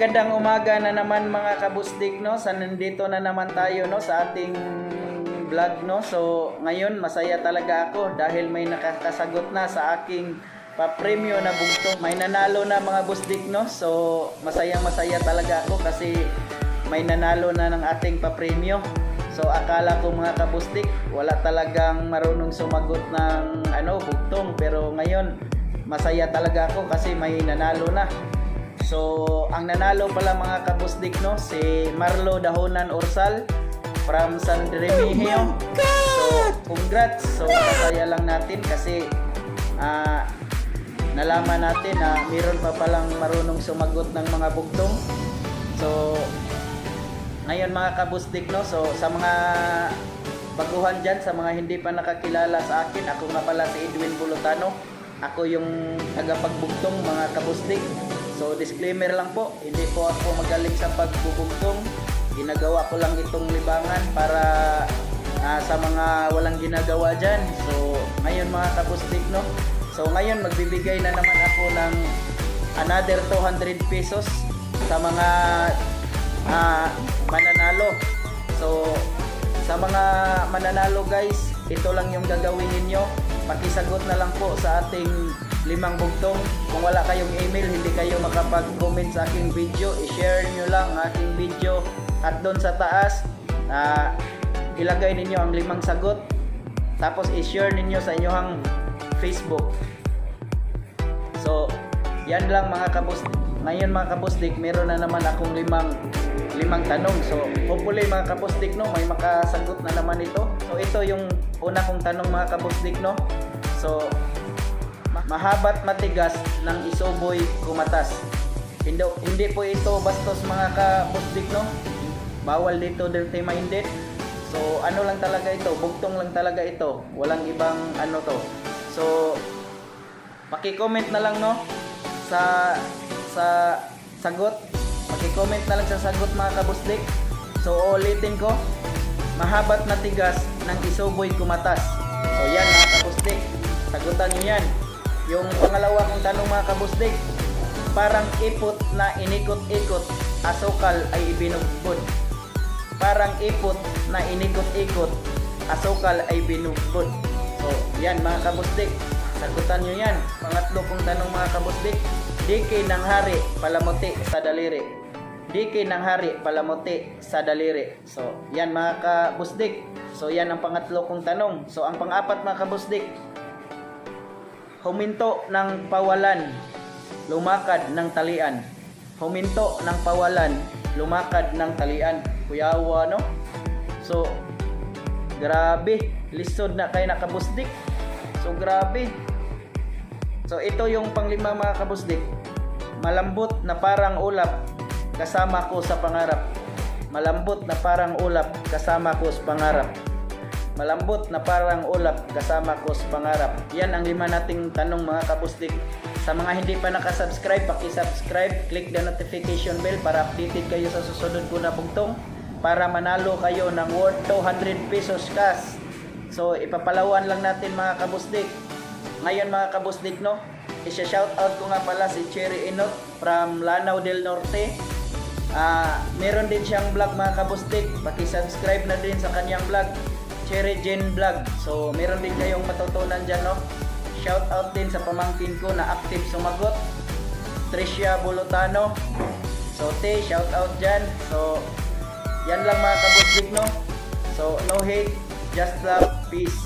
Magandang umaga na naman mga kabusdik, no. Nandito na naman tayo, no, sa ating vlog, no. So ngayon masaya talaga ako dahil may nakakasagot na sa aking pa-premyo na bugtong. May nanalo na mga busdik, no. So masaya talaga ako kasi may nanalo na ng ating pa-premyo. So akala ko mga kabusdik wala talagang marunong sumagot ng bugtong, pero ngayon masaya talaga ako kasi may nanalo na. So ang nanalo pala mga kabusdik, no, si Marlo Dahonan Orsal from San Remigio. So congrats. So masaya lang natin kasi nalaman natin na mayroon pa palang marunong sumagot ng mga bugtong. So ngayon mga kabusdik, no, so sa mga baguhan dyan, sa mga hindi pa nakakilala sa akin, ako nga pala si Edwin Bulutano. Ako yung tagapagbugtong mga kabusdik. So disclaimer lang po, hindi po ako magaling sa pagbubugtong. Ginagawa ko lang itong libangan para sa mga walang ginagawa dyan. So ngayon mga kabusdik, no, so ngayon magbibigay na naman ako ng another 200 pesos sa mga mananalo. So sa mga mananalo guys, ito lang yung gagawin ninyo. Pakisagot na lang po sa ating 5 bugtong. Kung wala kayong email, hindi kayo makapag-comment sa aking video, i-share nyo lang ang aking video at doon sa taas ilagay ninyo ang 5 sagot, tapos i-share ninyo sa inyong Facebook. So yan lang mga kabusdik. Ngayon mga kabusdik, meron na naman akong limang tanong. So hopefully mga kabusdik, no, may makasagot na naman ito. So ito yung una kong tanong mga kabusdik, no. So mahabat matigas ng isuboy kumatas. Hindi po ito bastos mga kabusdik, no. Bawal dito dirty minded. So ano lang talaga ito, bugtong lang talaga ito. Walang ibang to. So paki-comment na lang, no, sa sagot. Paki-comment na lang sa sagot mga kabusdik. So ulitin ko, mahabat matigas ng isuboy kumatas. So yan mga kabusdik, sagutan nyo yan. Yung pangalawa kong tanong mga kabusdik, parang ipot na inikot-ikot, asukal ay ibinugbod. Parang ipot na inikot-ikot, asukal ay binugbod. So yan mga kabusdik, sagutan nyo yan. Pangatlo kong tanong mga kabusdik, diki ng hari palamuti sa daliri. Diki ng hari palamuti sa daliri. So yan mga kabusdik. So yan ang pangatlo kong tanong. So ang pang-apat mga kabusdik, huminto ng pawalan, lumakad ng talian. Huminto ng pawalan, lumakad ng talian. Kuyawa, no? So grabe, lisod na kayo na kabusdik. So grabe. So ito yung panglima mga kabusdik, malambot na parang ulap, kasama ko sa pangarap. Malambot na parang ulap, kasama ko sa pangarap. Malambot na parang ulap, kasama ko sa pangarap. Yan ang 5 nating tanong mga kabusdik. Sa mga hindi pa nakasubscribe, paki-subscribe, click the notification bell para updated kayo sa susunod ko na bugtong, para manalo kayo ng worth 200 pesos cash. So ipapalawan lang natin mga kabusdik. Ngayon mga kabusdik, no, i-shoutout ko nga pala si Cherry Inot from Lanao del Norte. Meron din siyang vlog mga kabusdik, paki-subscribe na din sa kanyang vlog, Cherry Jen Vlog. So meron din kayong matutunan dyan, no. Shoutout din sa pamangkin ko na active sumagot, Tricia Bulutano. So shoutout dyan. So yan lang mga kabusdik, no. So no hate, just love, peace.